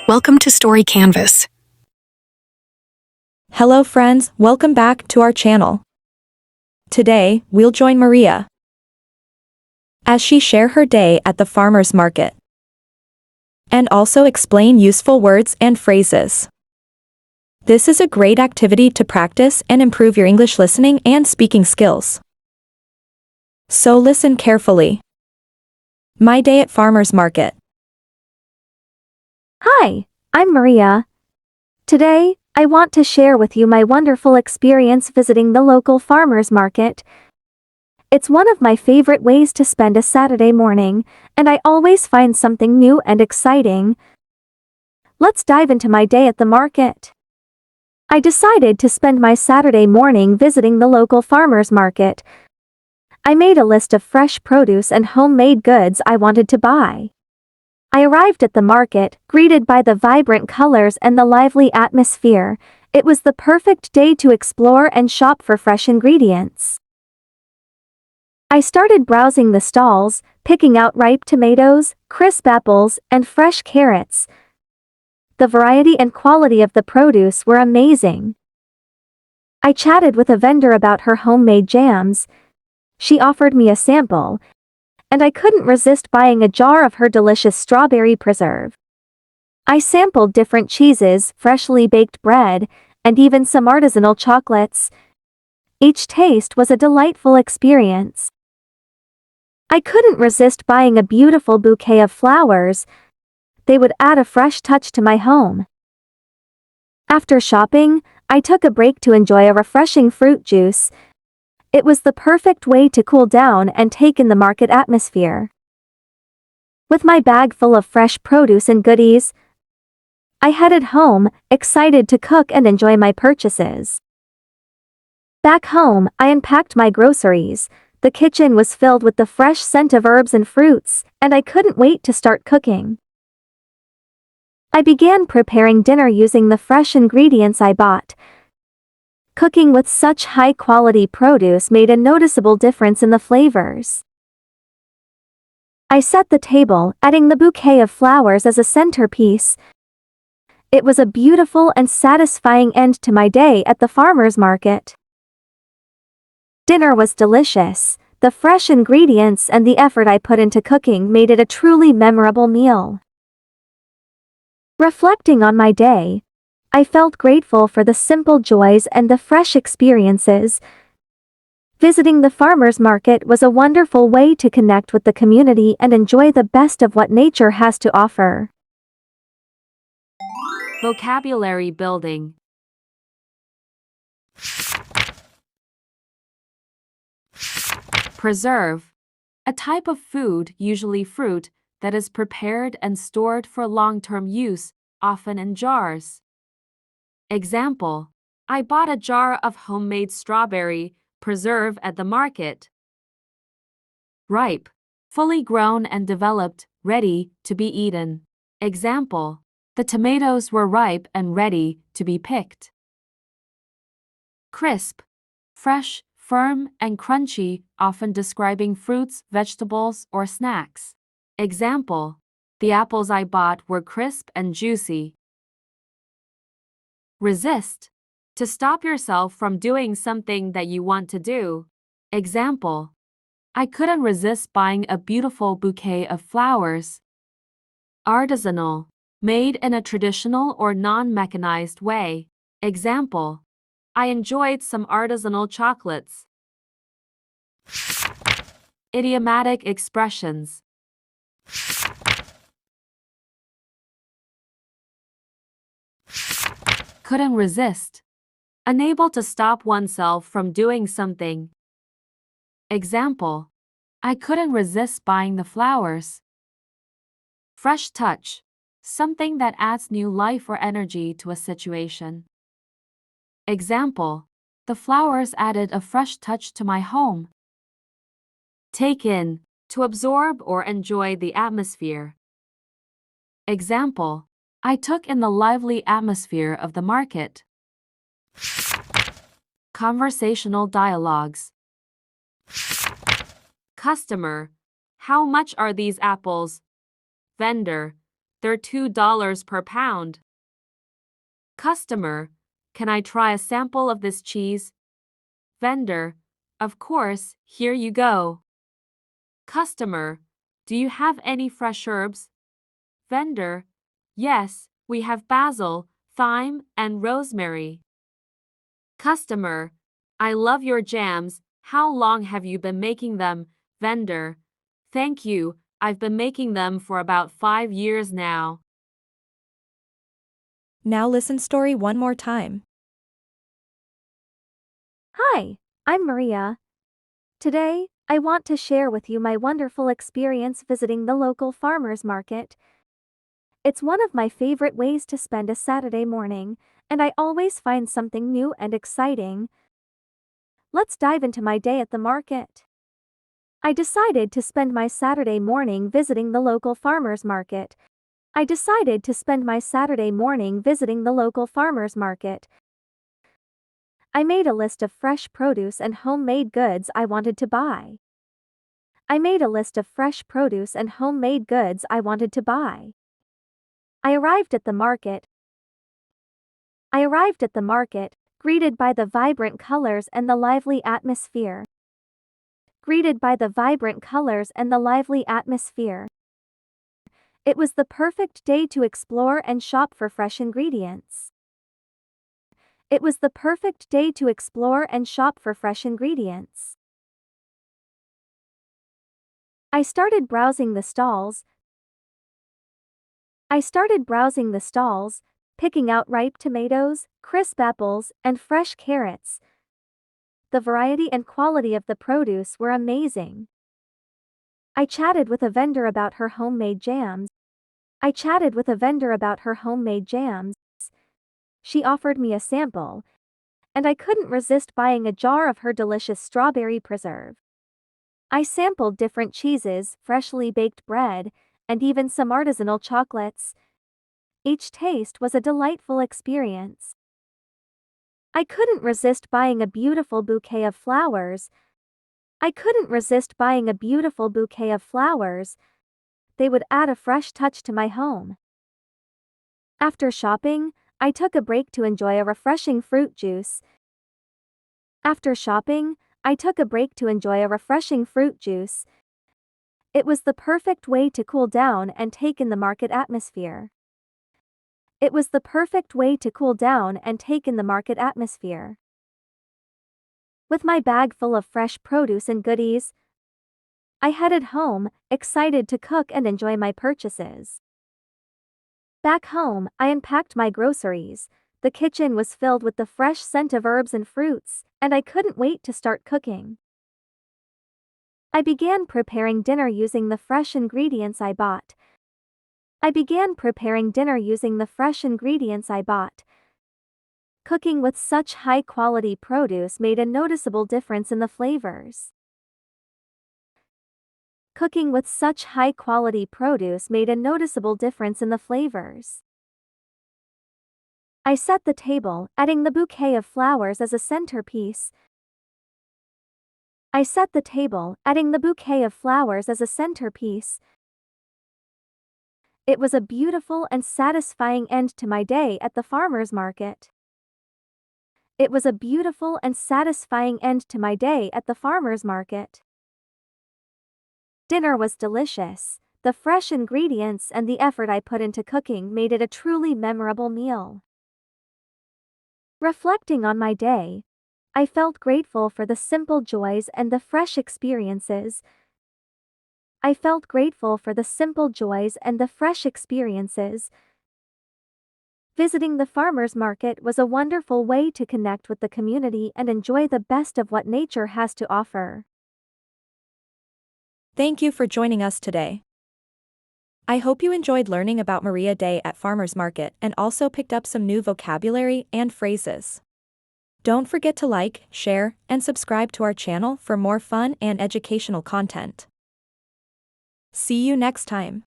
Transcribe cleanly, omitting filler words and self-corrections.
Welcome to Story Canvas. Hello friends, welcome back to our channel. Today, we'll join Maria as she share her day at the farmer's market and also explain useful words and phrases. This is a great activity to practice and improve your English listening and speaking skills. So listen carefully. My day at farmer's market. Hi, I'm Maria. Today, I want to share with you my wonderful experience visiting the local farmer's market. It's one of my favorite ways to spend a Saturday morning, and I always find something new and exciting. Let's dive into my day at the market. I decided to spend my Saturday morning visiting the local farmer's market. I made a list of fresh produce and homemade goods I wanted to buy. I arrived at the market, greeted by the vibrant colors and the lively atmosphere. It was the perfect day to explore and shop for fresh ingredients. I started browsing the stalls, picking out ripe tomatoes, crisp apples, and fresh carrots. The variety and quality of the produce were amazing. I chatted with a vendor about her homemade jams. She offered me a sample, and I couldn't resist buying a jar of her delicious strawberry preserve. I sampled different cheeses, freshly baked bread, and even some artisanal chocolates. Each taste was a delightful experience. I couldn't resist buying a beautiful bouquet of flowers. They would add a fresh touch to my home. After shopping, I took a break to enjoy a refreshing fruit juice. It was the perfect way to cool down and take in the market atmosphere. With my bag full of fresh produce and goodies, I headed home, excited to cook and enjoy my purchases. Back home, I unpacked my groceries. The kitchen was filled with the fresh scent of herbs and fruits, and I couldn't wait to start cooking. I began preparing dinner using the fresh ingredients I bought. Cooking with such high-quality produce made a noticeable difference in the flavors. I set the table, adding the bouquet of flowers as a centerpiece. It was a beautiful and satisfying end to my day at the farmer's market. Dinner was delicious. The fresh ingredients and the effort I put into cooking made it a truly memorable meal. Reflecting on my day, I felt grateful for the simple joys and the fresh experiences. Visiting the farmer's market was a wonderful way to connect with the community and enjoy the best of what nature has to offer. Vocabulary building. Preserve. A type of food, usually fruit, that is prepared and stored for long-term use, often in jars. Example: I bought a jar of homemade strawberry preserve at the market. Ripe. Fully grown and developed, ready to be eaten. Example: the tomatoes were ripe and ready to be picked. Crisp. Fresh, firm, and crunchy, often describing fruits, vegetables, or snacks. Example: the apples I bought were crisp and juicy. Resist. To stop yourself from doing something that you want to do. Example: I couldn't resist buying a beautiful bouquet of flowers. Artisanal. Made in a traditional or non-mechanized way. Example: I enjoyed some artisanal chocolates. Idiomatic expressions. Couldn't resist. Unable to stop oneself from doing something. Example: I couldn't resist buying the flowers. Fresh touch. Something that adds new life or energy to a situation. Example: the flowers added a fresh touch to my home. Take in. To absorb or enjoy the atmosphere. Example: I took in the lively atmosphere of the market. Conversational dialogues. Customer: how much are these apples? Vendor: They're $2 per pound. Customer, can I try a sample of this cheese? Vendor, of course, here you go. Customer, do you have any fresh herbs? Vendor, yes, we have basil, thyme, and rosemary. Customer, I love your jams. How long have you been making them? Vendor, thank you, I've been making them for about 5 years now. Now listen story one more time. Hi, I'm Maria. Today, I want to share with you my wonderful experience visiting the local farmers market. It's one of my favorite ways to spend a Saturday morning, and I always find something new and exciting. Let's dive into my day at the market. I decided to spend my Saturday morning visiting the local farmers market. I decided to spend my Saturday morning visiting the local farmers market. I made a list of fresh produce and homemade goods I wanted to buy. I made a list of fresh produce and homemade goods I wanted to buy. I arrived at the market. Greeted by the vibrant colors and the lively atmosphere. Greeted by the vibrant colors and the lively atmosphere. It was the perfect day to explore and shop for fresh ingredients. It was the perfect day to explore and shop for fresh ingredients. I started browsing the stalls. Picking out ripe tomatoes, crisp apples, and fresh carrots. The variety and quality of the produce were amazing. I chatted with a vendor about her homemade jams. She offered me a sample, and I couldn't resist buying a jar of her delicious strawberry preserve. I sampled different cheeses, freshly baked bread, and even some artisanal chocolates. Each taste was a delightful experience. I couldn't resist buying a beautiful bouquet of flowers. They would add a fresh touch to my home. After shopping, I took a break to enjoy a refreshing fruit juice. It was the perfect way to cool down and take in the market atmosphere. With my bag full of fresh produce and goodies, I headed home, excited to cook and enjoy my purchases. Back home, I unpacked my groceries. The kitchen was filled with the fresh scent of herbs and fruits, and I couldn't wait to start cooking. I began preparing dinner using the fresh ingredients I bought. Cooking with such high-quality produce made a noticeable difference in the flavors. I set the table, adding the bouquet of flowers as a centerpiece. It was a beautiful and satisfying end to my day at the farmers market. Dinner was delicious. The fresh ingredients and the effort I put into cooking made it a truly memorable meal. Reflecting on my day, I felt grateful for the simple joys and the fresh experiences. Visiting the farmers market was a wonderful way to connect with the community and enjoy the best of what nature has to offer. Thank you for joining us today. I hope you enjoyed learning about Maria Day at Farmers Market and also picked up some new vocabulary and phrases. Don't forget to like, share, and subscribe to our channel for more fun and educational content. See you next time.